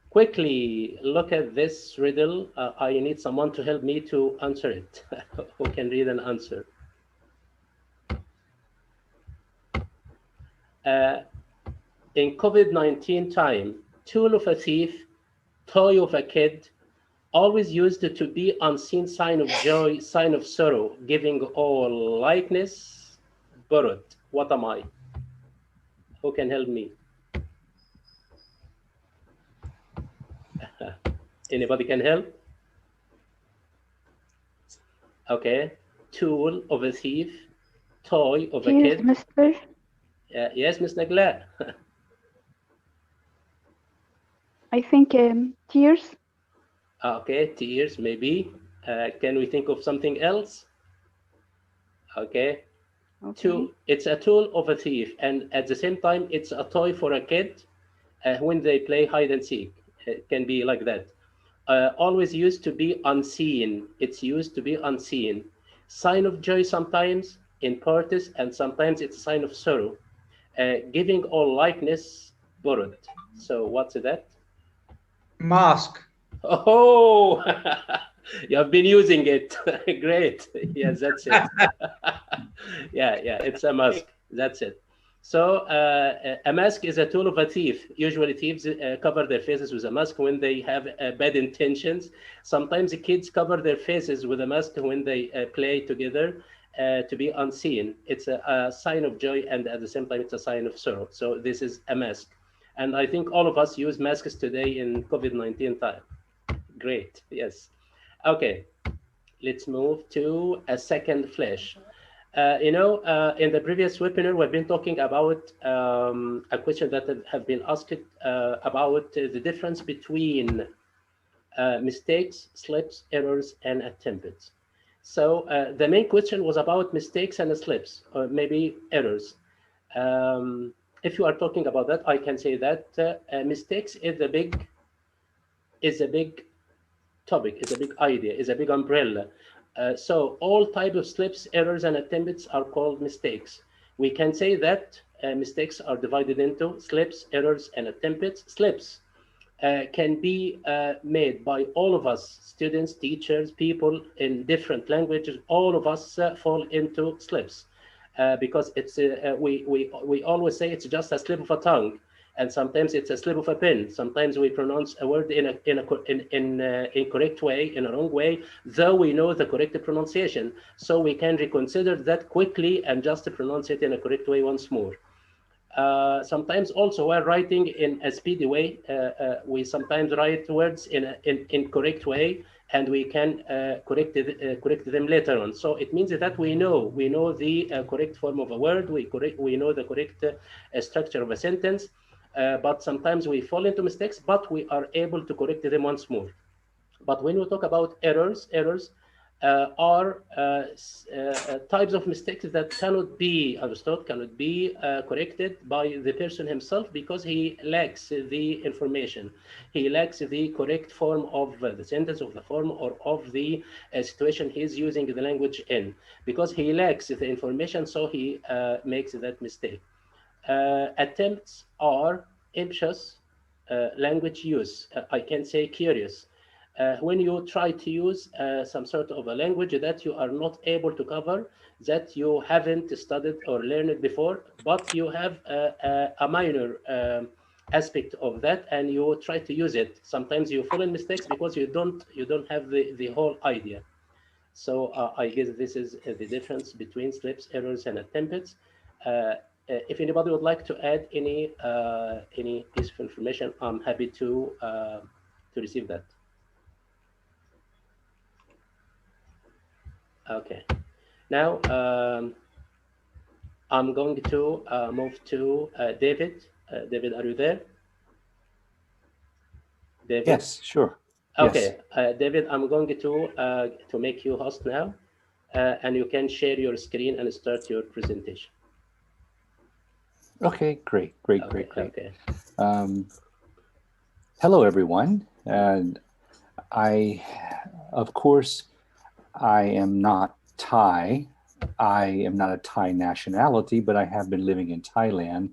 quickly look at this riddle. I need someone to help me to answer it. Who can read and answer? Uh, in COVID-19 time, tool of a thief, toy of a kid, always used to be unseen sign of joy, sign of sorrow, giving all likeness, borrowed. What am I? Who can help me? Anybody can help? Okay. Tool of a thief, toy of a Cheers, kid. mister. Yes, Miss Nagla. I think tears. Okay, tears, maybe. Can we think of something else? Okay. Okay. It's a tool of a thief, and at the same time, it's a toy for a kid when they play hide and seek. It can be like that. Always used to be unseen. It's used to be unseen. Sign of joy sometimes in parties, and sometimes it's a sign of sorrow. Giving all likeness borrowed. So what's that? Mask. Oh, you have been using it. Great. Yes, that's it. Yeah, it's a mask. That's it. So a mask is a tool of a thief. Usually thieves cover their faces with a mask when they have bad intentions. Sometimes the kids cover their faces with a mask when they play together to be unseen. It's a sign of joy, and at the same time, it's a sign of sorrow. So this is a mask. And I think all of us use masks today in COVID-19 time. Great, yes. Okay, let's move to a second flash. In the previous webinar, we've been talking about a question that have been asked about the difference between mistakes, slips, errors, and attempts. So the main question was about mistakes and slips, or maybe errors. If you are talking about that, I can say that mistakes is a big topic, is a big idea, is a big umbrella. So all type of slips, errors, and attempts are called mistakes. We can say that mistakes are divided into slips, errors, and attempts. Slips can be made by all of us, students, teachers, people in different languages. All of us fall into slips because we always say it's just a slip of a tongue, and sometimes it's a slip of a pen. Sometimes we pronounce a word in incorrect way, in a wrong way, though we know the correct pronunciation. So we can reconsider that quickly and just pronounce it in a correct way once more. Sometimes also while writing in a speedy way, we sometimes write words in an incorrect way, and we can correct them later on. So it means that we know the correct form of a word, we know the correct structure of a sentence, but sometimes we fall into mistakes, but we are able to correct them once more. But when we talk about errors are types of mistakes that cannot be understood, cannot be corrected by the person himself because he lacks the information. He lacks the correct form of the sentence, of the form, or of the situation he's using the language in. Because he lacks the information, so he makes that mistake. Attempts are anxious language use. I can say curious. When you try to use some sort of a language that you are not able to cover, that you haven't studied or learned before, but you have a minor aspect of that, and you try to use it. Sometimes you fall in mistakes because you don't have the whole idea. So I guess this is the difference between slips, errors, and attempts. If anybody would like to add any piece of information, I'm happy to receive that. Okay. Now I'm going to move to David. David, are you there? David? Yes, sure. Yes. Okay, David, I'm going to make you host now, and you can share your screen and start your presentation. Okay, great. Okay. Hello, everyone. And of course, I am not Thai. I am not a Thai nationality, but I have been living in Thailand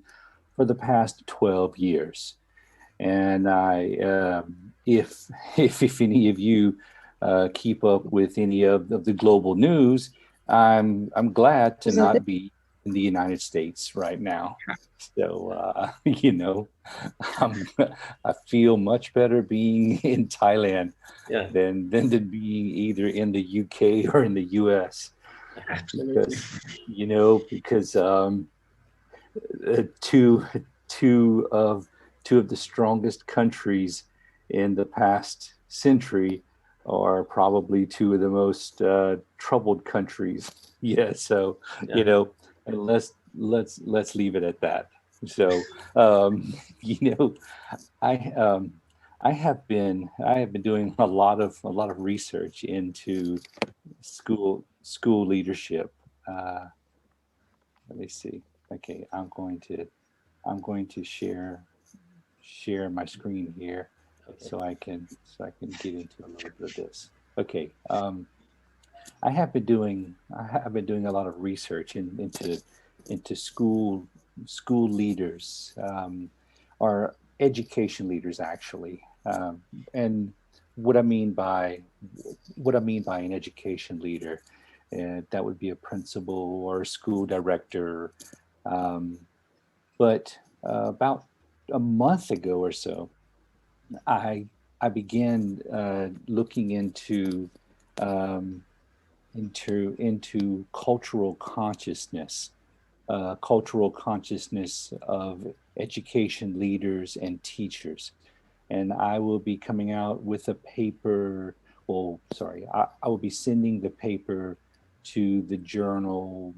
for the past 12 years. And if if any of you keep up with any of the global news, I'm glad to not be in the United States right now. So I'm, I feel much better being in Thailand Yeah. than to being either in the UK or in the US. Absolutely. Because two two of two of the strongest countries in the past century are probably two of the most troubled countries. Yeah, so Yeah. and let's leave it at that. So um, you know, I have been doing a lot of research into school leadership. Uh, Let me see. Okay, I'm going to share my screen here Okay. so I can get into a little bit of this. Okay, I have been doing a lot of research into school leaders, or education leaders actually, and what I mean by an education leader, that would be a principal or a school director. Um, but about a month ago or so, I I began looking um, into cultural consciousness of education leaders and teachers. And I will be coming out with a paper. Well, sorry, I will be sending the paper to the journal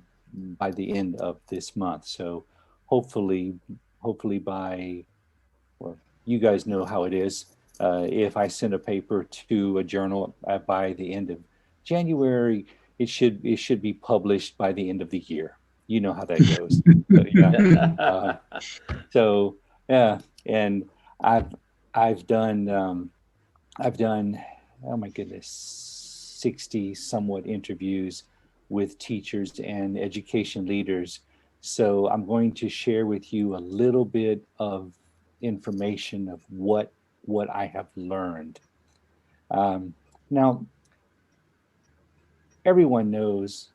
by the end of this month. So hopefully, hopefully by, well, you guys know how it is. If I send a paper to a journal by the end of January, it should be published by the end of the year. You know how that goes. So, yeah. Um, so yeah, and I've I've done I've done, oh my goodness, 60 somewhat interviews with teachers and education leaders. So I'm going to share with you a little bit of information of what I have learned. Um, Now, everyone knows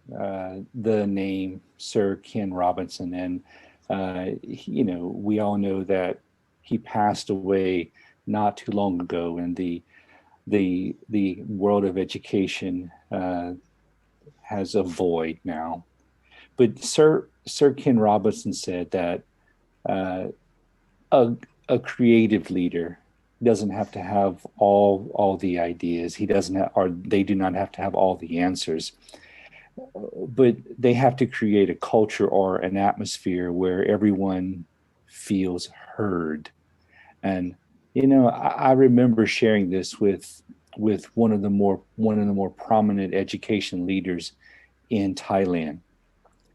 the name Sir Ken Robinson, and we all know that he passed away not too long ago, and the world of education has a void now. But Sir Ken Robinson said that uh, a a creative leader doesn't have to have all the ideas. He doesn't have, or they do not have to have all the answers, but they have to create a culture or an atmosphere where everyone feels heard. And I remember sharing this with one of the more prominent education leaders in Thailand,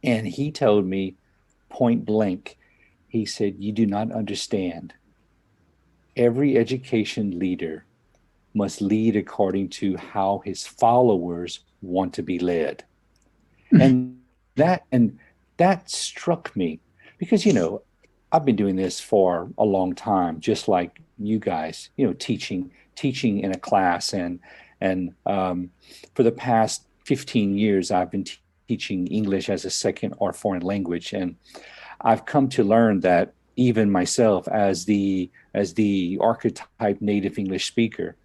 and he told me point blank. He said, "You do not understand. Every education leader must lead according to how his followers want to be led." And that struck me because I've been doing this for a long time, just like you guys, teaching in a class, and for the past 15 years, I've been teaching English as a second or foreign language, and I've come to learn that even myself, as the archetype native English speaker,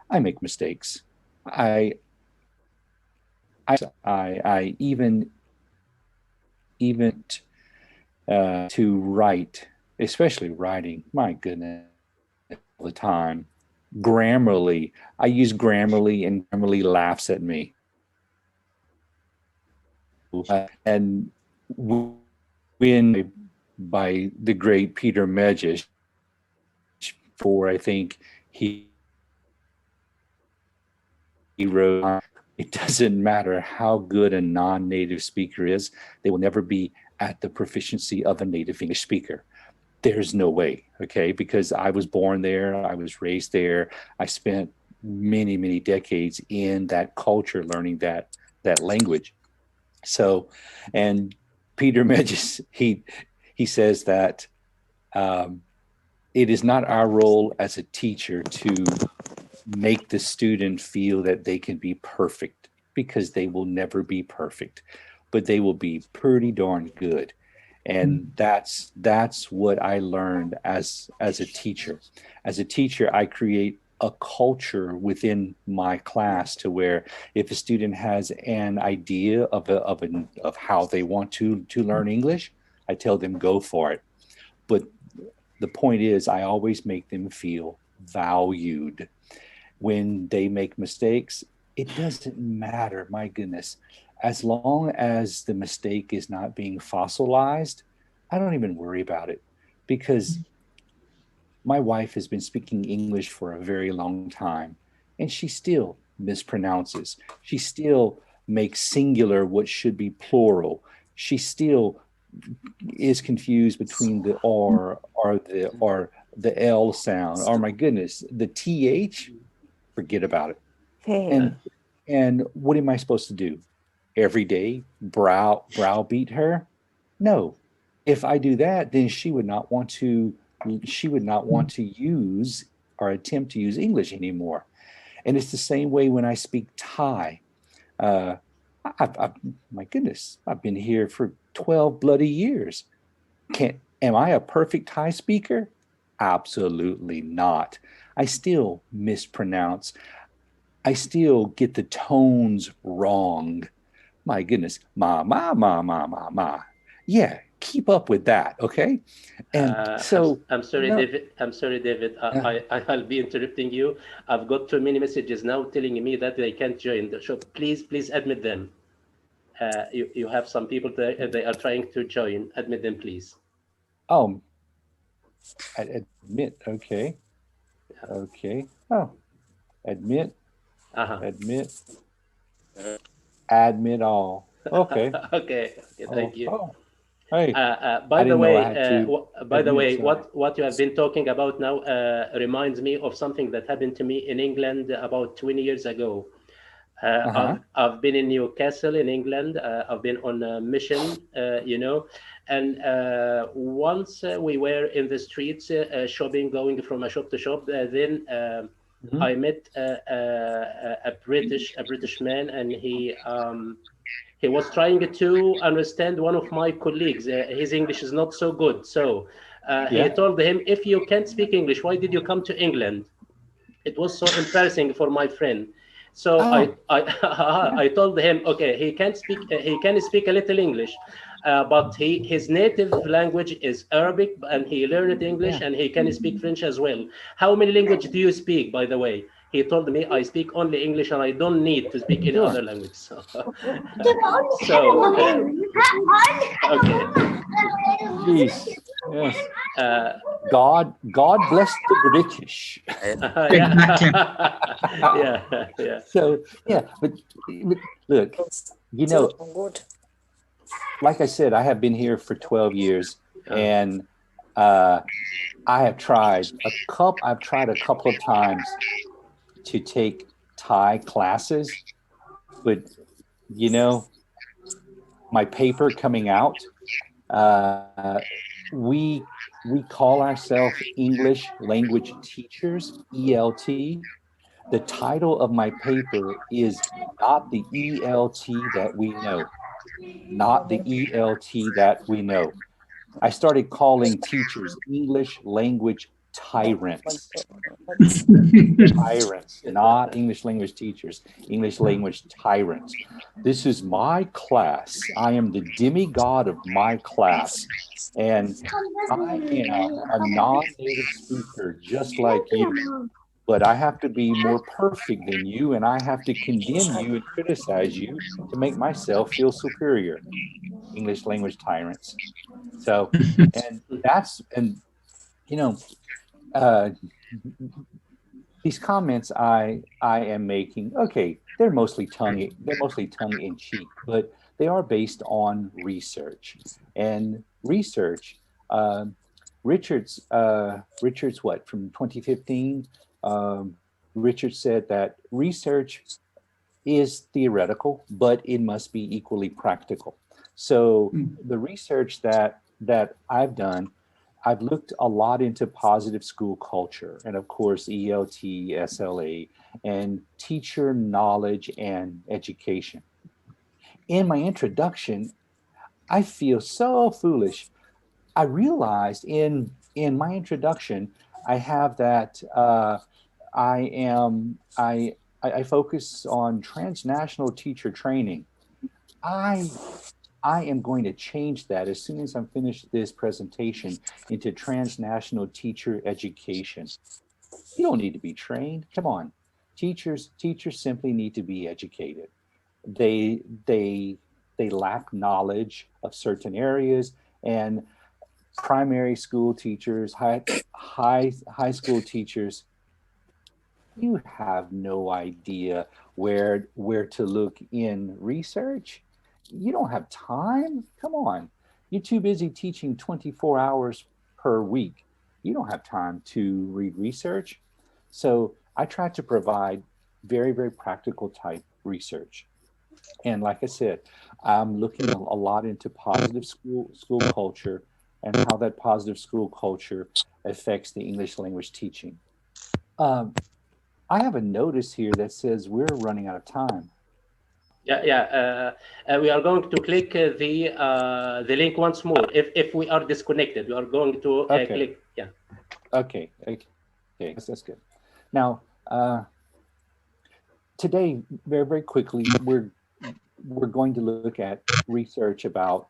I make mistakes. I I even to write, especially writing. My goodness, all the time. Grammarly, I use Grammarly, and Grammarly laughs at me. And when by the great Peter Medjish, for I think he wrote, it doesn't matter how good a non-native speaker is, they will never be at the proficiency of a native English speaker. There's no way, okay? Because I was born there, I was raised there, I spent many decades in that culture, learning that language. So, and Peter Medges, he says that um, it is not our role as a teacher to make the student feel that they can be perfect, because they will never be perfect, but they will be pretty darn good. And that's what I learned as a teacher. As a teacher, I create a culture within my class to where if a student has an idea of how they want to learn English, I tell them go for it. But the point is, I always make them feel valued. When they make mistakes, it doesn't matter, my goodness. As long as the mistake is not being fossilized, I don't even worry about it, because my wife has been speaking English for a very long time, and she still mispronounces. She still makes singular what should be plural. She still is confused between the R or the L sound. Oh my goodness, the TH, forget about it. And what am I supposed to do? Every day browbeat her? No. If I do that, then she would not want to use or attempt to use English anymore. And it's the same way when I speak Thai. Uh, my goodness, I've been here for 12 bloody years. Am I a perfect Thai speaker? Absolutely not. I still mispronounce. I still get the tones wrong. My goodness, ma. Yeah, keep up with that, okay? And so I'm sorry, David. I'm sorry, David. I'll be interrupting you. I've got too many messages now telling me that they can't join the show. Please admit them. You have some people that they are trying to join. Admit them, please. Oh, admit. Okay. Oh, admit. Admit. Admit all. Okay. Okay. Thank you. Oh. Hey. By the way, what you have been talking about now reminds me of something that happened to me in England about 20 years ago. I've been in Newcastle in England. I've been on a mission, and once we were in the streets shopping, going from a shop to shop. Then I met a British man, and he was trying to understand one of my colleagues. His English is not so good, so he told him, "If you can't speak English, why did you come to England?" It was so embarrassing for my friend. So I told him, okay, he can speak a little English, but his native language is Arabic, and he learned English, and he can speak French as well. How many languages do you speak, by the way? He told me, I speak only English, and I don't need to speak any other language. So, okay. Jeez. Yes. God bless the British. Yeah. So but look, like I said, I have been here for 12 years, and I have tried a couple of times to take Thai classes, but my paper coming out, we call ourselves English language teachers, ELT. The title of my paper is not the ELT that we know. Not the ELT that we know. I started calling teachers English language tyrants. Tyrants, not English language teachers, English language tyrants. This is my class. I am the demigod of my class. And I am a non-native speaker just like you. But I have to be more perfect than you, and I have to condemn you and criticize you to make myself feel superior. English language tyrants. So, these comments I am making, okay, they're mostly tongue in cheek, but they are based on research. And research, Richard's what, from 2015, Richard said that research is theoretical, but it must be equally practical. So the research that I've done, I've looked a lot into positive school culture and of course ELT, SLA, and teacher knowledge and education. In my introduction, I feel so foolish. I realized in my introduction, I have that I am I focus on transnational teacher training. I I am going to change that as soon as I'm finished this presentation into transnational teacher education. You don't need to be trained. Come on. Teachers simply need to be educated. They they they lack knowledge of certain areas, and primary school teachers, high school teachers, you have no idea where to look in research. You don't have time. Come on. You're too busy teaching 24 hours per week. You don't have time to read research. So I try to provide very, very practical type research. And like I said, I'm looking a lot into positive school culture and how that positive school culture affects the English language teaching. Um, I have a notice here that says we're running out of time. We are going to click the link once more. If we are disconnected, we are going to Okay. click. Yeah. Okay, that's good. Now, today, very, very quickly, we're going to look at research about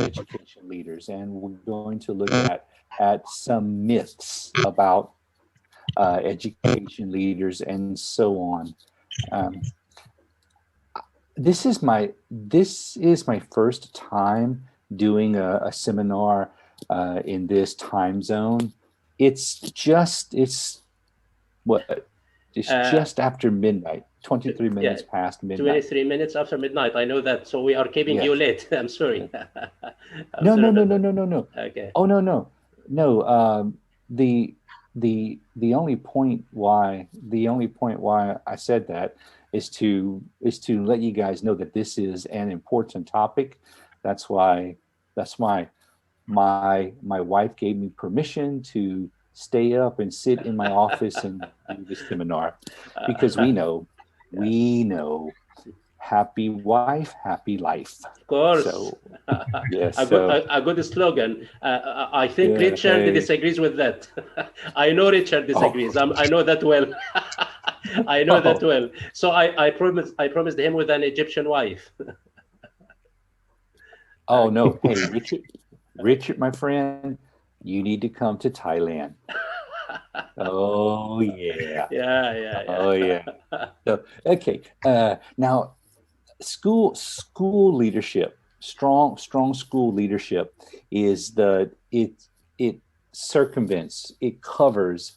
education leaders, and we're going to look at some myths about education leaders and so on. Um, this is my first time doing a seminar in this time zone. It's what it's just after midnight, 23 minutes past midnight. 23 minutes after midnight. I know that. So we are keeping you late. I'm sorry. No. Okay. Oh, no. The only point why I said that is to let you guys know that this is an important topic. That's why my wife gave me permission to stay up and sit in my office and do this seminar, because we know happy wife, happy life. Of course. So yes, a good slogan. I think Richard disagrees with that. I know Richard disagrees. I know that well. I know that well. So I promised him with an Egyptian wife. Oh no, hey Richard, my friend, you need to come to Thailand. Oh yeah. Yeah. Oh yeah. So, okay. Now, school leadership, strong school leadership is it circumvents, it covers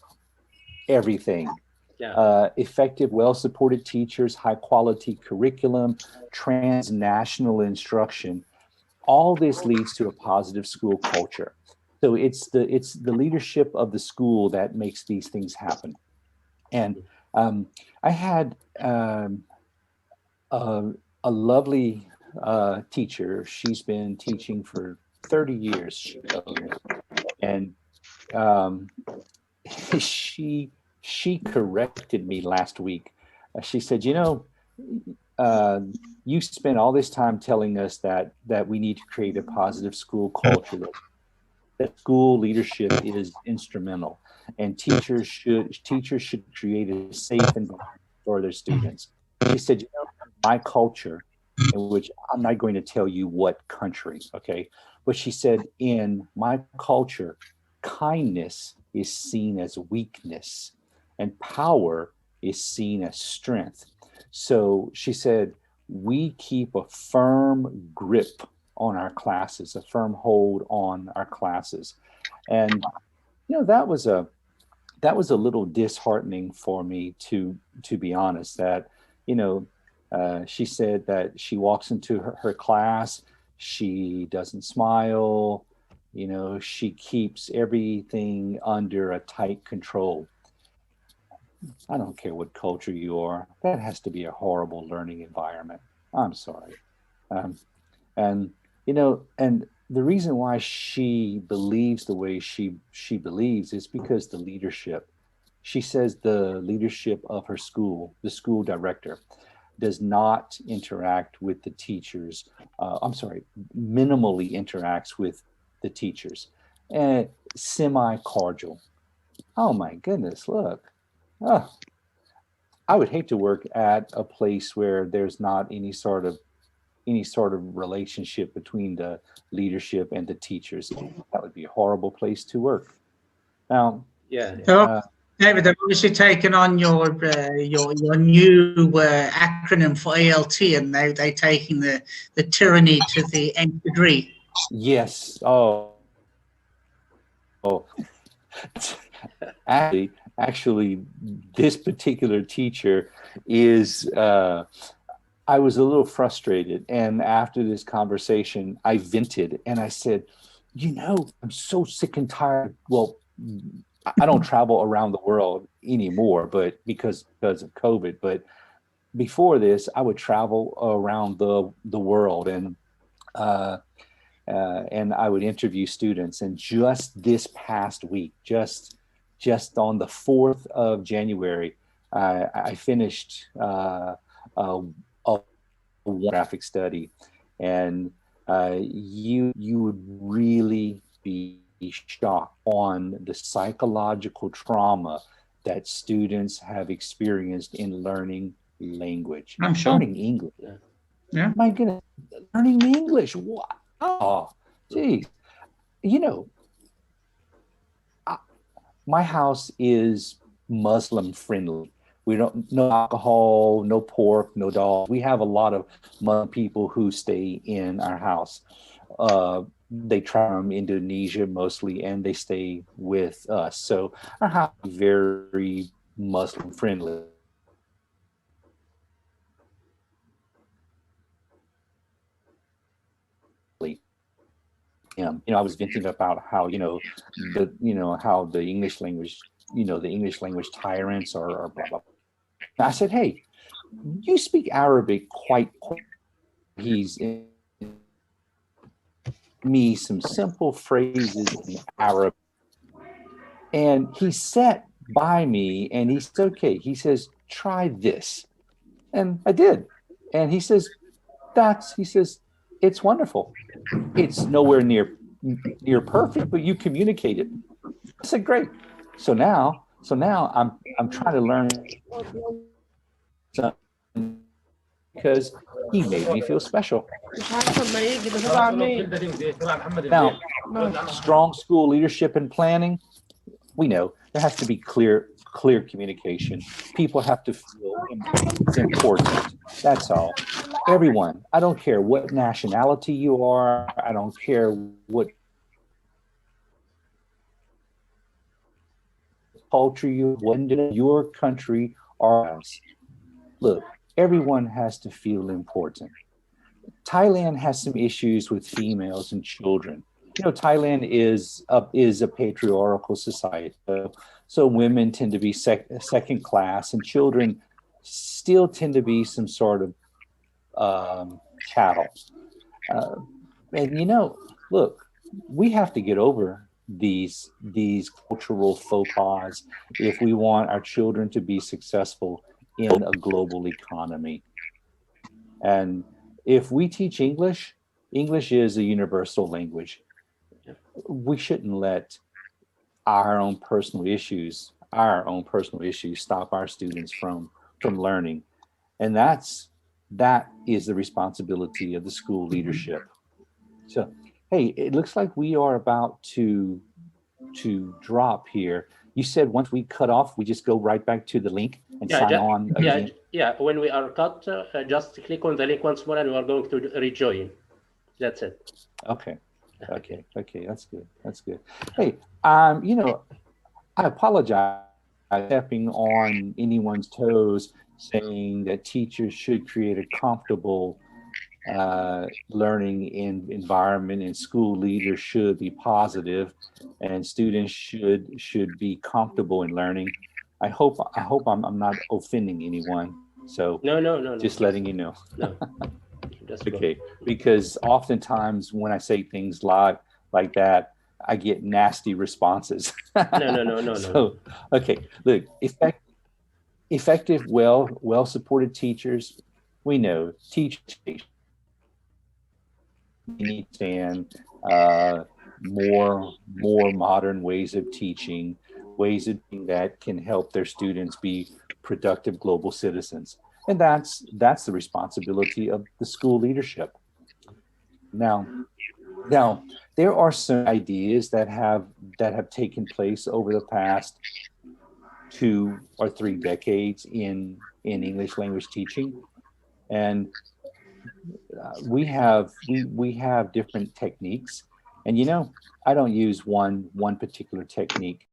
everything. Yeah. Effective, well-supported teachers, high quality curriculum, transnational instruction. All this leads to a positive school culture. So it's the leadership of the school that makes these things happen. And I had a lovely teacher. She's been teaching for 30 years, she told me. And she corrected me last week. She said, you spent all this time telling us that we need to create a positive school culture, that school leadership is instrumental, and teachers should create a safe environment for their students. She said, my culture, in which I'm not going to tell you what country, okay, but she said, in my culture, kindness is seen as weakness and power is seen as strength. So she said, we keep a firm grip on our classes, a firm hold on our classes. And that was a little disheartening for me, to be honest. That she said that she walks into her class, she doesn't smile, she keeps everything under a tight control. I don't care what culture you are, that has to be a horrible learning environment. I'm sorry. And the reason why she believes the way she believes is because the leadership. She says the leadership of her school, the school director, does not interact with the teachers. I'm sorry, minimally interacts with the teachers, and semi-cordial. Oh my goodness, look. Oh, I would hate to work at a place where there's not any sort of relationship between the leadership and the teachers. That would be a horrible place to work. Now, Yeah. So, David, they've obviously taken on your new acronym for ALT, and they taking the tyranny to the nth degree. yes. Oh, actually, this particular teacher is. I was a little frustrated, and after this conversation, I vented and I said, I'm so sick and tired. Well, I don't travel around the world anymore, but because of COVID. But before this, I would travel around the world, and I would interview students. And just this past week, just on the 4th of January, I finished a graphic study, and you would really be shocked on the psychological trauma that students have experienced in learning language. I'm sure. Learning English. Yeah. My goodness, learning English. What? Oh, geez. My house is Muslim friendly. We don't, no alcohol, no pork, no dogs. We have a lot of Muslim people who stay in our house. They travel from Indonesia mostly, and they stay with us. So our house is very Muslim friendly. I was venting about how how the English language, the English language tyrants are blah blah. I said, hey, you speak Arabic quite. He's in me some simple phrases in Arabic, and he sat by me and he said, okay. He says, try this, and I did, and he says, it's wonderful. It's nowhere near perfect, but you communicated. I said, great. So now I'm trying to learn something because he made me feel special. Now, strong school leadership and planning, we know there has to be clear communication. People have to feel it's important. That's all. Everyone, I don't care what nationality you are. I don't care what culture you, what your country or us. Look, everyone has to feel important. Thailand has some issues with females and children. Thailand is a patriarchal society, so women tend to be second class, and children still tend to be some sort of chattel. And look, we have to get over these cultural faux pas if we want our children to be successful in a global economy. And if we teach English is a universal language. We shouldn't let our own personal issues stop our students from learning. And that is the responsibility of the school leadership. So, hey, it looks like we are about to drop here. You said once we cut off, we just go right back to the link and sign on again. Yeah. When we are cut, just click on the link once more, and we are going to rejoin. That's it. Okay. That's good. Hey, I apologize for stepping on anyone's toes, saying that teachers should create a comfortable learning environment, and school leaders should be positive, and students should be comfortable in learning. I hope I'm not offending anyone. So no. Just letting you know. No. That's good. Okay, because oftentimes when I say things like that, I get nasty responses. No. So, okay, look, effective, well supported teachers. We know teachers need to understand more modern ways of teaching, ways of teaching that can help their students be productive global citizens, and that's the responsibility of the school leadership. Now, there are some ideas that have taken place over the past 2 or 3 decades in English language teaching, and we have different techniques. And I don't use one particular technique.